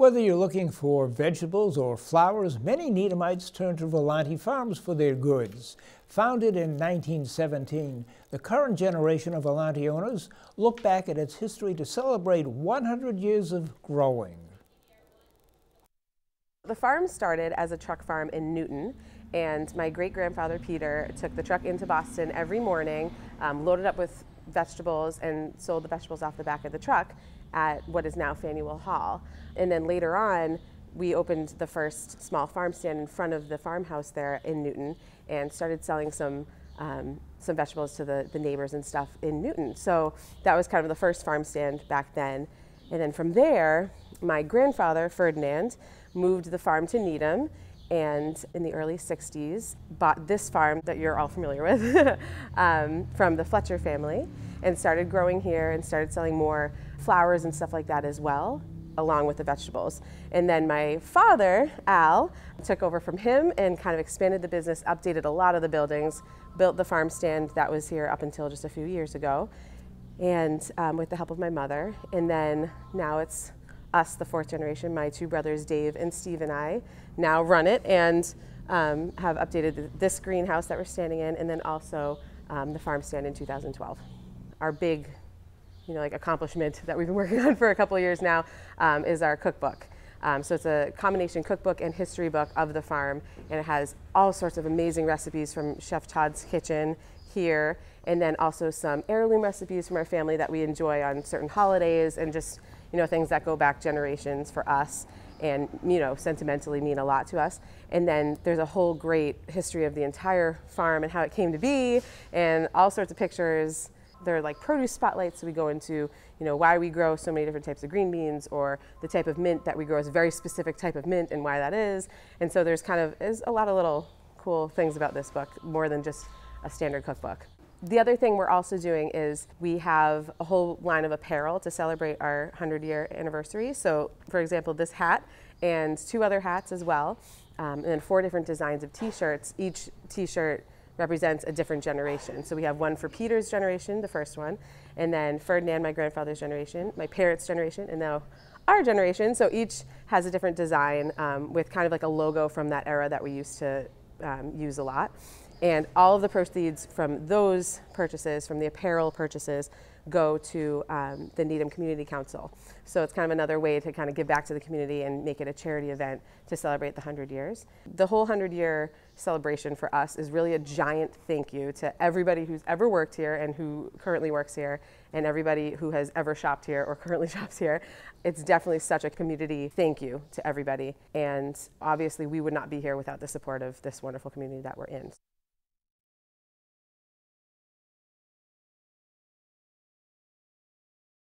Whether you're looking for vegetables or flowers, many Needhamites turn to Volante Farms for their goods. Founded in 1917, the current generation of Volante owners look back at its history to celebrate 100 years of growing. The farm started as a truck farm in Newton, and my great-grandfather Peter took the truck into Boston every morning, loaded up with vegetables, and sold the vegetables off the back of the truck at what is now Faneuil Hall. And then later on, we opened the first small farm stand in front of the farmhouse there in Newton and started selling some vegetables to the neighbors and stuff in Newton. So that was kind of the first farm stand back then. And then from there, my grandfather, Ferdinand, moved the farm to Needham, and in the early 60s bought this farm that you're all familiar with from the Fletcher family, and started growing here and started selling more flowers and stuff like that as well, along with the vegetables. And then my father, Al, took over from him and kind of expanded the business, updated a lot of the buildings, built the farm stand that was here up until just a few years ago, and with the help of my mother. And then now it's us, the fourth generation, my two brothers, Dave and Steve, and I now run it and have updated this greenhouse that we're standing in, and then also the farm stand in 2012. Our big, accomplishment that we've been working on for a couple of years now is our cookbook. So it's a combination cookbook and history book of the farm, and it has all sorts of amazing recipes from Chef Todd's kitchen here, and then also some heirloom recipes from our family that we enjoy on certain holidays, and just things that go back generations for us and sentimentally mean a lot to us. And then there's a whole great history of the entire farm and how it came to be, and all sorts of pictures. They're like produce spotlights, so we go into why we grow so many different types of green beans, or the type of mint that we grow is a very specific type of mint and why that is. And so there's a lot of little cool things about this book, more than just a standard cookbook. The other thing we're also doing is we have a whole line of apparel to celebrate our 100-year anniversary. So for example, this hat and two other hats as well, and then 4 different designs of t-shirts. Each t-shirt represents a different generation. So we have one for Peter's generation, the first one, and then Ferdinand, my grandfather's generation, my parents' generation, and now our generation. So each has a different design with kind of like a logo from that era that we used to use a lot. And all of the proceeds from those purchases, from the apparel purchases, go to the Needham Community Council. So it's kind of another way to kind of give back to the community and make it a charity event to celebrate the 100 years. The whole 100-year celebration for us is really a giant thank you to everybody who's ever worked here and who currently works here, and everybody who has ever shopped here or currently shops here. It's definitely such a community thank you to everybody. And obviously we would not be here without the support of this wonderful community that we're in.